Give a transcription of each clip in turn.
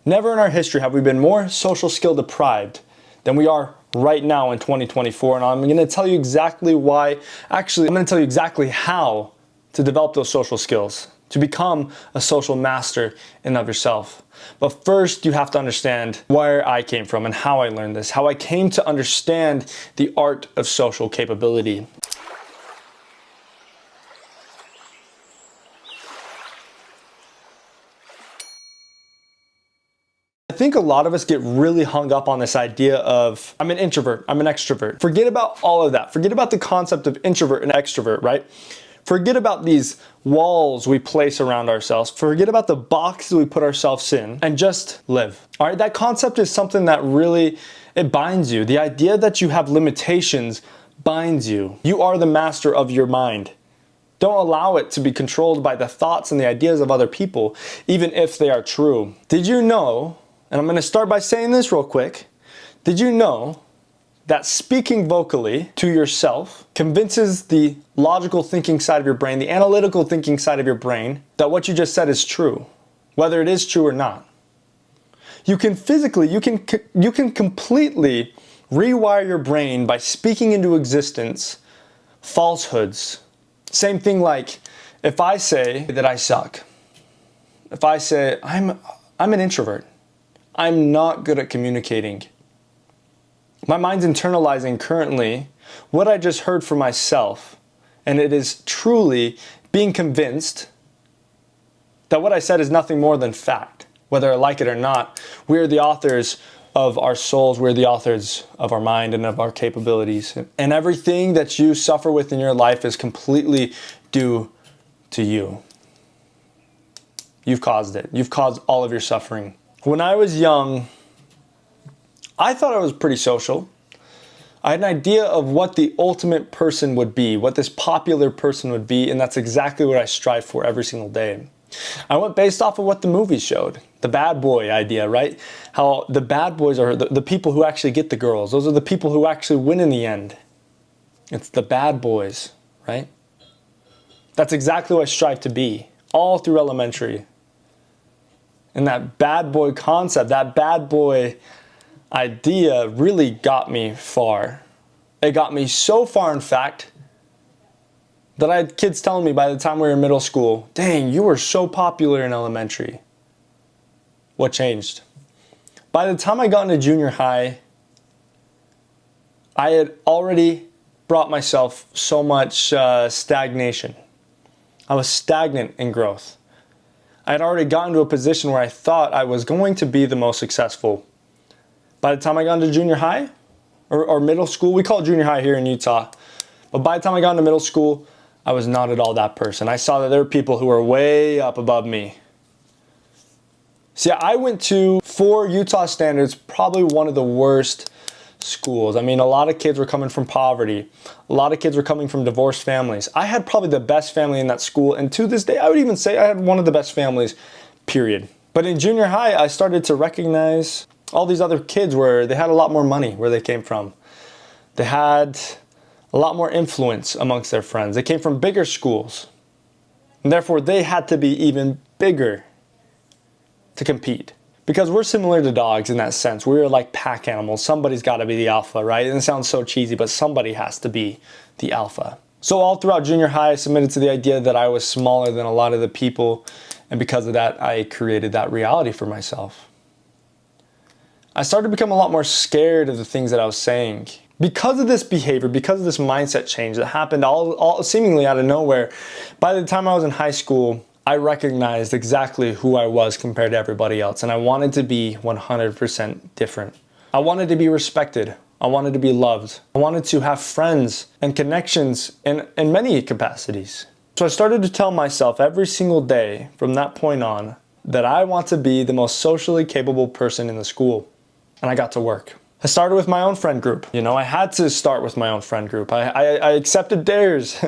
Never in our history have we been more social skill deprived than we are right now in 2024. And I'm going to tell you exactly why. Actually, I'm going to tell you exactly how to develop those social skills, to become a social master in and of yourself. But first, you have to understand where I came from and how I learned this, how I came to understand the art of social capability. I think a lot of us get really hung up on this idea of, I'm an introvert, I'm an extrovert. Forget about all of that. Forget about the concept of introvert and extrovert, right? Forget about these walls we place around ourselves. Forget about the boxes we put ourselves in and just live. All right, that concept is something that really, it binds you. The idea that you have limitations binds you. You are the master of your mind. Don't allow it to be controlled by the thoughts and the ideas of other people, even if they are true. Did you know, and I'm going to start by saying this real quick, did you know that speaking vocally to yourself convinces the logical thinking side of your brain, the analytical thinking side of your brain, that what you just said is true, whether it is true or not? You can physically, you can completely rewire your brain by speaking into existence falsehoods. Same thing like if I say that I suck. If I say I'm an introvert. I'm not good at communicating. My mind's internalizing currently what I just heard for myself, and it is truly being convinced that what I said is nothing more than fact. Whether I like it or not, we are the authors of our souls, we're the authors of our mind and of our capabilities. And everything that you suffer with in your life is completely due to you. You've caused it. You've caused all of your suffering. When I was young, I thought I was pretty social. I had an idea of what the ultimate person would be, what this popular person would be, and that's exactly what I strive for every single day. I went based off of what the movies showed, the bad boy idea, right? How the bad boys are the people who actually get the girls. Those are the people who actually win in the end. It's the bad boys, right? That's exactly what I strive to be, all through elementary. And that bad boy concept, that bad boy idea really got me far. It got me so far, in fact, that I had kids telling me by the time we were in middle school, dang, you were so popular in elementary. What changed? By the time I got into junior high, I had already brought myself so much stagnation. I was stagnant in growth. I had already gotten to a position where I thought I was going to be the most successful. By the time I got into junior high or middle school, we call it junior high here in Utah, but by the time I got into middle school, I was not at all that person. I saw that there were people who were way up above me. See, I went to, for Utah standards, probably one of the worst schools. I mean, a lot of kids were coming from poverty. A lot of kids were coming from divorced families. I had probably the best family in that school, and to this day, I would even say I had one of the best families, period. But in junior high, I started to recognize all these other kids where they had a lot more money where they came from. They had a lot more influence amongst their friends. They came from bigger schools, and therefore they had to be even bigger to compete. Because we're similar to dogs in that sense. We're like pack animals. Somebody's got to be the alpha, right? And it sounds so cheesy, but somebody has to be the alpha. So all throughout junior high, I submitted to the idea that I was smaller than a lot of the people, and because of that, I created that reality for myself. I started to become a lot more scared of the things that I was saying. Because of this behavior, because of this mindset change that happened all seemingly out of nowhere, by the time I was in high school, I recognized exactly who I was compared to everybody else, and I wanted to be 100% different. I wanted to be respected. I wanted to be loved. I wanted to have friends and connections in many capacities. So I started to tell myself every single day from that point on that I want to be the most socially capable person in the school, and I got to work. I started with my own friend group. You know, I had to start with my own friend group. I accepted dares.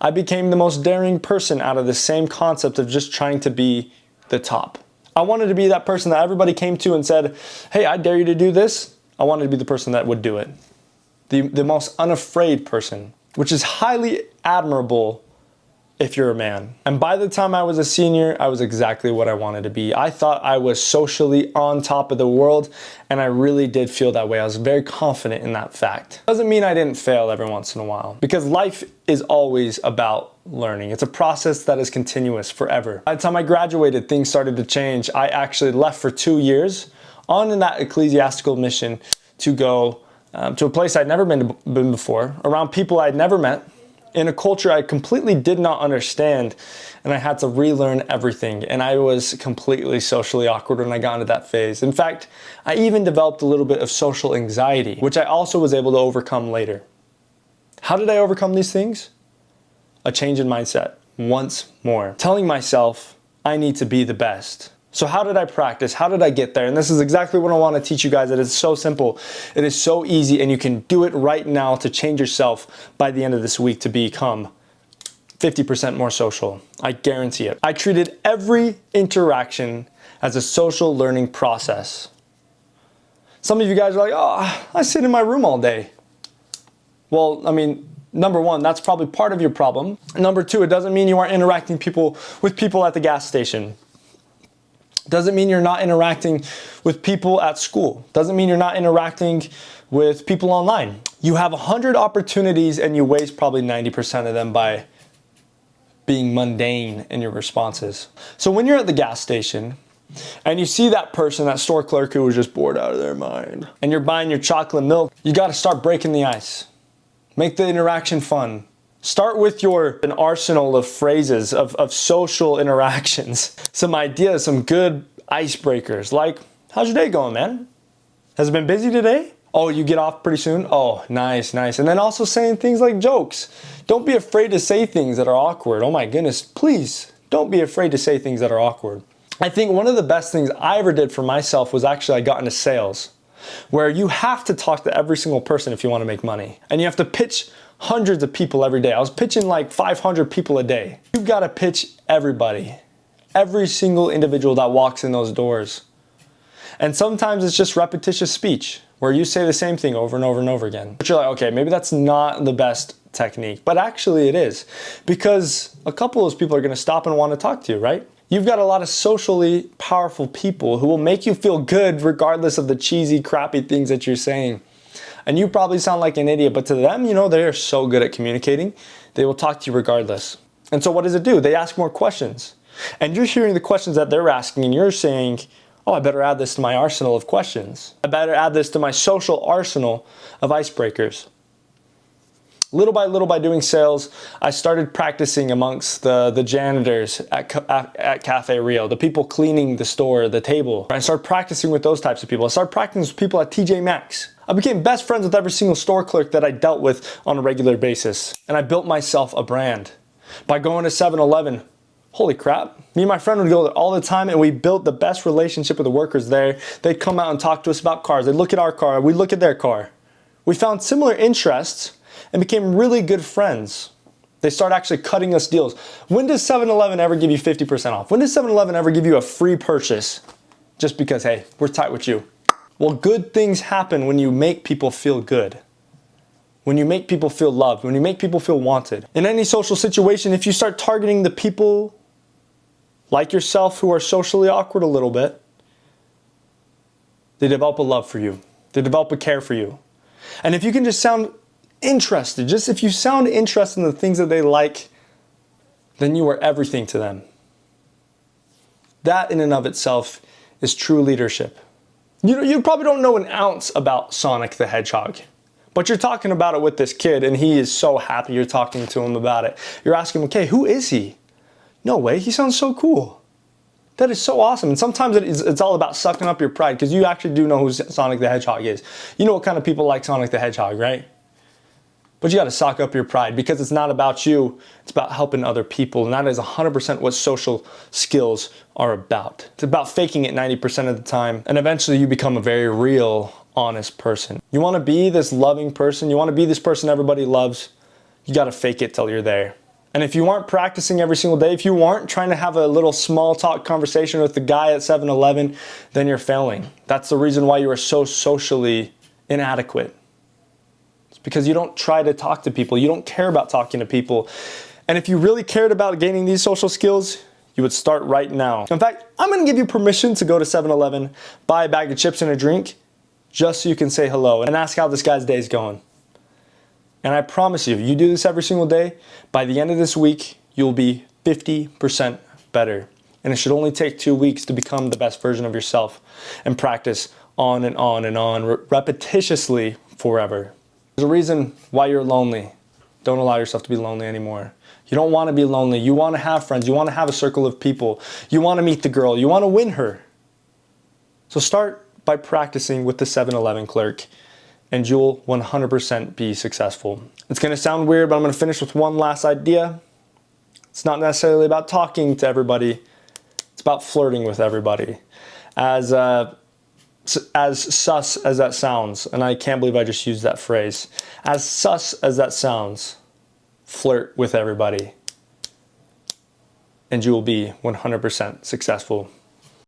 I became the most daring person out of the same concept of just trying to be the top. I wanted to be that person that everybody came to and said, hey, I dare you to do this. I wanted to be the person that would do it. The most unafraid person, which is highly admirable if you're a man. And by the time I was a senior, I was exactly what I wanted to be. I thought I was socially on top of the world, and I really did feel that way. I was very confident in that fact. Doesn't mean I didn't fail every once in a while, because life is always about learning. It's a process that is continuous forever. By the time I graduated, things started to change. I actually left for 2 years on in that ecclesiastical mission to go to a place I'd never been before, around people I'd never met, in a culture I completely did not understand, and I had to relearn everything. And I was completely socially awkward when I got into that phase. In fact, I even developed a little bit of social anxiety, which I also was able to overcome later. How did I overcome these things? A change in mindset, once more. Telling myself, I need to be the best. So how did I practice? How did I get there? And this is exactly what I want to teach you guys. It is so simple. It is so easy, and you can do it right now to change yourself by the end of this week to become 50% more social. I guarantee it. I treated every interaction as a social learning process. Some of you guys are like, oh, I sit in my room all day. Well, I mean, number one, that's probably part of your problem. Number two, it doesn't mean you aren't interacting with people at the gas station. Doesn't mean you're not interacting with people at school. Doesn't mean you're not interacting with people online. You have 100 opportunities and you waste probably 90% of them by being mundane in your responses. So when you're at the gas station and you see that person, that store clerk who was just bored out of their mind, and you're buying your chocolate milk, you got to start breaking the ice. Make the interaction fun. Start with an arsenal of phrases, of social interactions. Some ideas, some good icebreakers, like, how's your day going, man? Has it been busy today? Oh, you get off pretty soon? Oh, nice, nice. And then also saying things like jokes. Don't be afraid to say things that are awkward. Oh my goodness, please, don't be afraid to say things that are awkward. I think one of the best things I ever did for myself was actually I got into sales, where you have to talk to every single person if you want to make money. And you have to pitch hundreds of people every day. I was pitching like 500 people a day. You've got to pitch everybody, every single individual that walks in those doors. And sometimes it's just repetitious speech where you say the same thing over and over and over again. But you're like, okay, maybe that's not the best technique, but actually it is, because a couple of those people are going to stop and want to talk to you, right? You've got a lot of socially powerful people who will make you feel good regardless of the cheesy, crappy things that you're saying. And you probably sound like an idiot, but to them, you know, they are so good at communicating, they will talk to you regardless. And so what does it do? They ask more questions. And you're hearing the questions that they're asking, and you're saying, oh, I better add this to my arsenal of questions. I better add this to my social arsenal of icebreakers. Little by doing sales, I started practicing amongst the janitors at Cafe Rio, the people cleaning the store, the table. I started practicing with those types of people. I started practicing with people at TJ Maxx. I became best friends with every single store clerk that I dealt with on a regular basis. And I built myself a brand. By going to 7-Eleven, holy crap, me and my friend would go there all the time, and we built the best relationship with the workers there. They'd come out and talk to us about cars. They'd look at our car, we'd look at their car. We found similar interests and became really good friends. They started actually cutting us deals. When does 7-Eleven ever give you 50% off? When does 7-Eleven ever give you a free purchase just because, hey, we're tight with you? Well, good things happen when you make people feel good. When you make people feel loved, when you make people feel wanted. In any social situation, if you start targeting the people like yourself who are socially awkward a little bit, they develop a love for you. They develop a care for you. And if you can just sound interested, just if you sound interested in the things that they like, then you are everything to them. That in and of itself is true leadership. You probably don't know an ounce about Sonic the Hedgehog, but you're talking about it with this kid and he is so happy you're talking to him about it. You're asking him, okay, who is he? No way, he sounds so cool. That is so awesome. And sometimes it's all about sucking up your pride, because you actually do know who Sonic the Hedgehog is. You know what kind of people like Sonic the Hedgehog, right? But you got to sock up your pride, because it's not about you. It's about helping other people. And that is 100% what social skills are about. It's about faking it 90% of the time. And eventually you become a very real, honest person. You want to be this loving person. You want to be this person everybody loves. You got to fake it till you're there. And if you aren't practicing every single day, if you aren't trying to have a little small talk conversation with the guy at 7-Eleven, then you're failing. That's the reason why you are so socially inadequate. Because you don't try to talk to people. You don't care about talking to people. And if you really cared about gaining these social skills, you would start right now. In fact, I'm gonna give you permission to go to 7-Eleven, buy a bag of chips and a drink, just so you can say hello and ask how this guy's day is going. And I promise you, if you do this every single day, by the end of this week, you'll be 50% better. And it should only take 2 weeks to become the best version of yourself and practice on and on and on, repetitiously forever. There's a reason why you're lonely. Don't allow yourself to be lonely anymore. You don't want to be lonely. You want to have friends. You want to have a circle of people. You want to meet the girl. You want to win her. So start by practicing with the 7-Eleven clerk, and you'll 100% be successful. It's going to sound weird, but I'm going to finish with one last idea. It's not necessarily about talking to everybody. It's about flirting with everybody. As sus as that sounds, and I can't believe I just used that phrase. As sus as that sounds, flirt with everybody, and you will be 100% successful.